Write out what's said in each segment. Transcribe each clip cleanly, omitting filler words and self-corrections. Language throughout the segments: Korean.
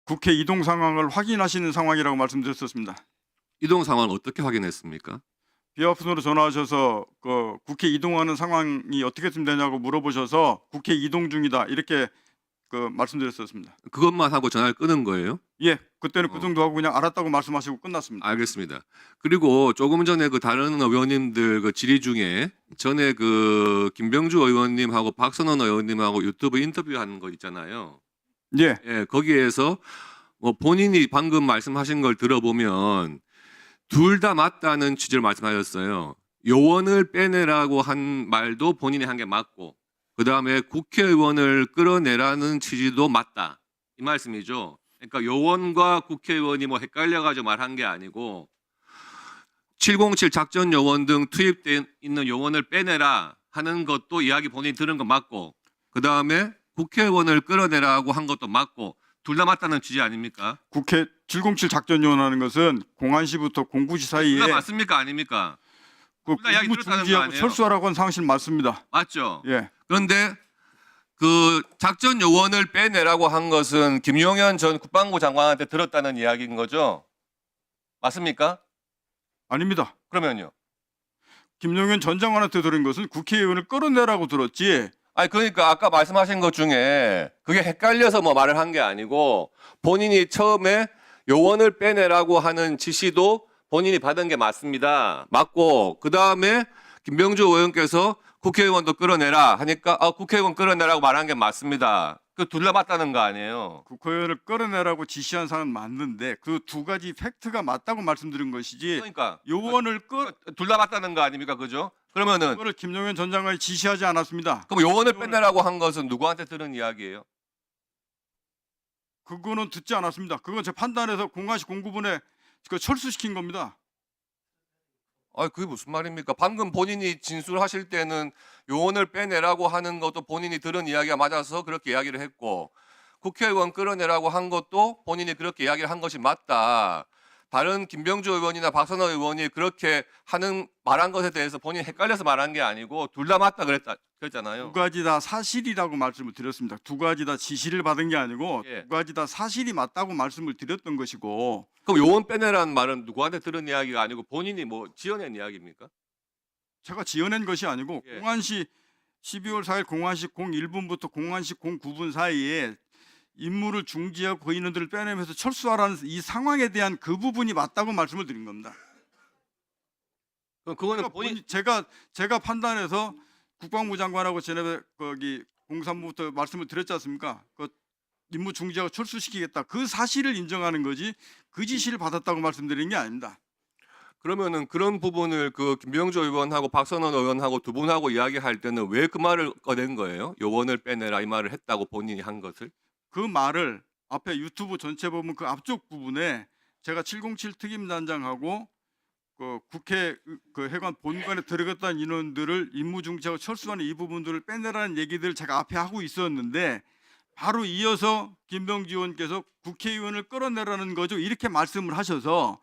국회 이동 상황을 확인하시는 상황이라고 말씀드렸었습니다. 이동 상황을 어떻게 확인했습니까? 비화폰으로 전화하셔서 국회 이동하는 상황이 어떻게 되냐고 물어보셔서 국회 이동 중이다 이렇게 말씀드렸었습니다. 그것만 하고 전화를 끊은 거예요? 예, 그때는 그 어. 정도 하고 그냥 알았다고 말씀하시고 끝났습니다. 알겠습니다. 그리고 조금 전에 그 다른 의원님들 그 질의 중에 전에 그 김병주 의원님하고 박선원 의원님하고 유튜브 인터뷰하는 거 있잖아요. 예, 예, 거기에서 뭐 본인이 방금 말씀하신 걸 들어보면 둘 다 맞다는 취지로 말씀하셨어요. 요원을 빼내라고 한 말도 본인이 한 게 맞고, 그 다음에 국회의원을 끌어내라는 취지도 맞다. 이 말씀이죠. 그러니까 요원과 국회의원이 뭐 헷갈려가지고 말한 게 아니고 707 작전 요원 등 투입돼 있는 요원을 빼내라 하는 것도 이야기 본인이 들은 거 맞고, 그 다음에 국회의원을 끌어내라고 한 것도 맞고, 둘 다 맞다는 취지 아닙니까? 국회 707 작전 요원하는 것은 공안시부터 공구시 사이에 둘 다 맞습니까? 아닙니까? 둘다 이야기 임무 들었다는 거 중지하고 아니에요? 철수하라고 한 사실 맞습니다. 맞죠? 예, 그런데 그 작전 요원을 빼내라고 한 것은 김용현 전 국방부 장관한테 들었다는 이야기인 거죠? 맞습니까? 아닙니다. 그러면요. 김용현 전 장관한테 들은 것은 국회의원을 끌어내라고 들었지. 아니 그러니까 아까 말씀하신 것 중에 그게 헷갈려서 뭐 말을 한 게 아니고 본인이 처음에 요원을 빼내라고 하는 지시도 본인이 받은 게 맞습니다. 맞고 그 다음에 김병주 의원께서 국회의원도 끌어내라 하니까 국회의원 끌어내라고 말한 게 맞습니다. 그 둘 다 맞다는 거 아니에요? 국회의원을 끌어내라고 지시한 사람은 맞는데 그 두 가지 팩트가 맞다고 말씀드린 것이지 그러니까 요원을 둘 다 맞다는 거 아닙니까? 그죠? 그러면은 그거를 김용현 전 장관이 지시하지 않았습니다. 그럼 요원을 빼내라고 한 것은 누구한테 들은 이야기예요? 그거는 듣지 않았습니다. 그건 제 판단해서 공안시 공구분에 철수시킨 겁니다. 그게 무슨 말입니까? 방금 본인이 진술하실 때는 요원을 빼내라고 하는 것도 본인이 들은 이야기가 맞아서 그렇게 이야기를 했고, 국회의원 끌어내라고 한 것도 본인이 그렇게 이야기를 한 것이 맞다. 다른 김병주 의원이나 박선호 의원이 그렇게 말한 것에 대해서 본인이 헷갈려서 말한 게 아니고 둘 다 맞다 그랬잖아요. 두 가지 다 사실이라고 말씀을 드렸습니다. 두 가지 다 지시를 받은 게 아니고 예. 두 가지 다 사실이 맞다고 말씀을 드렸던 것이고 그럼 요원 빼내라는 말은 누구한테 들은 이야기가 아니고 본인이 뭐 지어낸 이야기입니까? 제가 지어낸 것이 아니고 예. 공안시 12월 4일 공안시 01분부터 공안시 09분 사이에 임무를 중지하고 인원들을 빼내면서 철수하라는 이 상황에 대한 그 부분이 맞다고 말씀을 드린 겁니다. 그럼 그거는 제가 판단해서 국방부 장관하고 전에 거기 공산부부터 말씀을 드렸지 않습니까? 그 임무 중지하고 철수시키겠다. 그 사실을 인정하는 거지 그 지시를 받았다고 말씀드린 게 아닙니다. 그러면은 그런 부분을 그 김병주 의원하고 박선원 의원하고 두 분하고 이야기할 때는 왜 그 말을 꺼낸 거예요? 요원을 빼내라 이 말을 했다고 본인이 한 것을? 그 말을 앞에 유튜브 전체 보면 그 앞쪽 부분에 제가 707 특임단장하고 그 국회 그 해관 본관에 들어갔다는 인원들을 임무 중지하고 철수하는 이 부분들을 빼내라는 얘기들을 제가 앞에 하고 있었는데 바로 이어서 김병지 의원께서 국회의원을 끌어내라는 거죠 이렇게 말씀을 하셔서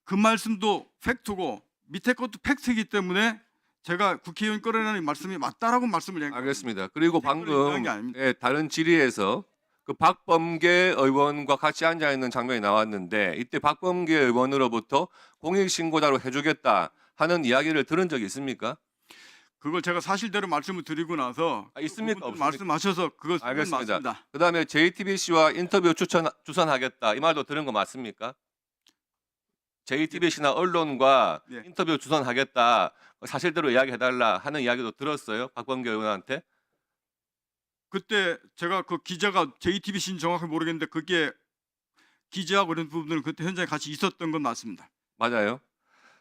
그 말씀도 팩트고 밑에 것도 팩트이기 때문에 제가 국회의원 끌어내는 말씀이 맞다라고 말씀을 한 겁니다. 알겠습니다. 그리고 댓글을 방금 얘기한 게 아닙니다. 다른 질의에서 그 박범계 의원과 같이 앉아 있는 장면이 나왔는데 이때 박범계 의원으로부터 공익신고자로 해주겠다 하는 이야기를 들은 적이 있습니까? 그걸 제가 사실대로 말씀을 드리고 나서 있습니까? 그 부분들 없습니까? 말씀하셔서 그거 알겠습니다. 맞습니다. 그다음에 JTBC와 인터뷰 주선하겠다 이 말도 들은 거 맞습니까? JTBC나 언론과 예. 인터뷰 주선하겠다 사실대로 이야기해달라 하는 이야기도 들었어요 박범계 의원한테. 그때 제가 그 기자가 JTBC는 정확하게 모르겠는데 그게 기자하고 이런 부분들은 그때 현장에 같이 있었던 건 맞습니다. 맞아요.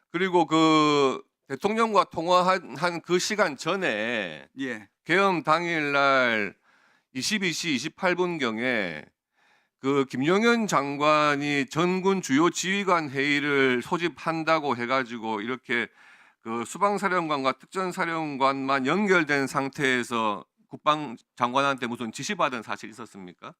그리고 그 대통령과 통화한 그 시간 전에 예, 계엄 당일날 22시 28분경에 그 김용현 장관이 전군 주요 지휘관 회의를 소집한다고 해가지고 이렇게 그 수방사령관과 특전사령관만 연결된 상태에서 국방장관한테 무슨 지시받은 사실 있었습니까?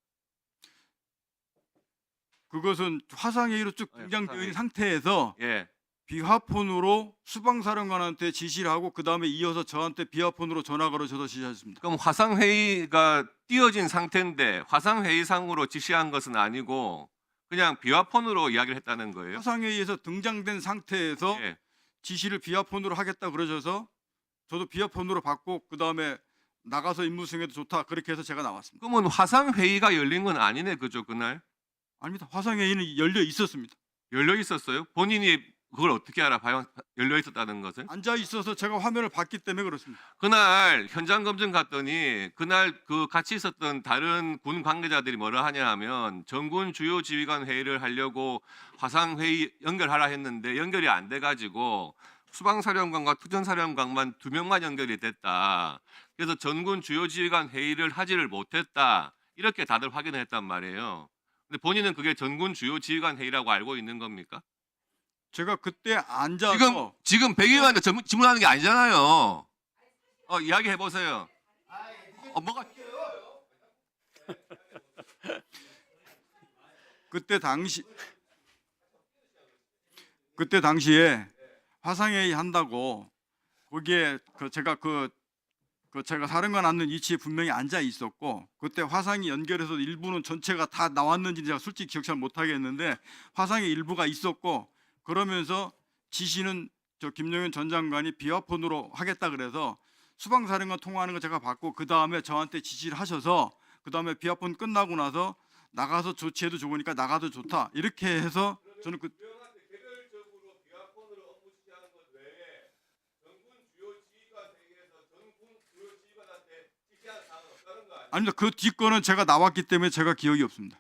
그것은 화상회의로 쭉 예, 등장되어 있는 화상회의. 상태에서 예. 비화폰으로 수방사령관한테 지시를 하고 그 다음에 이어서 저한테 비화폰으로 전화 걸어줘서 지시했습니다. 그럼 화상회의가 띄어진 상태인데 화상회의상으로 지시한 것은 아니고 그냥 비화폰으로 이야기를 했다는 거예요? 화상회의에서 등장된 상태에서 예. 지시를 비화폰으로 하겠다 그러셔서 저도 비화폰으로 받고 그 다음에 나가서 임무 수행해도 좋다 그렇게 해서 제가 나왔습니다. 그러면 화상회의가 열린 건 아니네, 그죠, 그날? 아닙니다. 화상회의는 열려 있었습니다. 열려 있었어요? 본인이 그걸 어떻게 알아봐요? 열려 있었다는 것을? 앉아 있어서 제가 화면을 봤기 때문에 그렇습니다. 그날 현장 검증 갔더니 그날 그 같이 있었던 다른 군 관계자들이 뭐라 하냐 하면 전군 주요 지휘관 회의를 하려고 화상 회의 연결하라 했는데 연결이 안 돼 가지고 수방사령관과 투전사령관만 2명만 연결이 됐다. 그래서 전군 주요 지휘관 회의를 하지를 못했다. 이렇게 다들 확인을 했단 말이에요. 근데 본인은 그게 전군 주요 지휘관 회의라고 알고 있는 겁니까? 제가 그때 앉아서 지금 백 의원한테 질문하는 게 아니잖아요. 이야기해 보세요. 뭐가 그때 당시에 화상회의 한다고 거기에 제가 사령관 앉는 위치에 분명히 앉아 있었고 그때 화상이 연결해서 일부는 전체가 다 나왔는지 제가 솔직히 기억 잘 못하겠는데 화상의 일부가 있었고 그러면서 지시는 저 김용현 전 장관이 비화폰으로 하겠다 그래서 수방사령관 통화하는 거 제가 받고 그 다음에 저한테 지시를 하셔서 그 다음에 비화폰 끝나고 나서 나가서 조치해도 좋으니까 나가도 좋다 이렇게 해서 저는 그 아닙니다. 그 뒤 거는 제가 나왔기 때문에 제가 기억이 없습니다.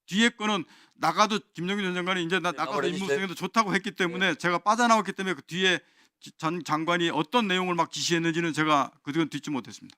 뒤에 거는 나가도 김영균 전 장관이 이제 나가서 마무리해 임무 주세요. 수행도 좋다고 했기 때문에 제가 빠져나왔기 때문에 그 뒤에 전 장관이 어떤 내용을 막 지시했는지는 제가 그건 듣지 못했습니다.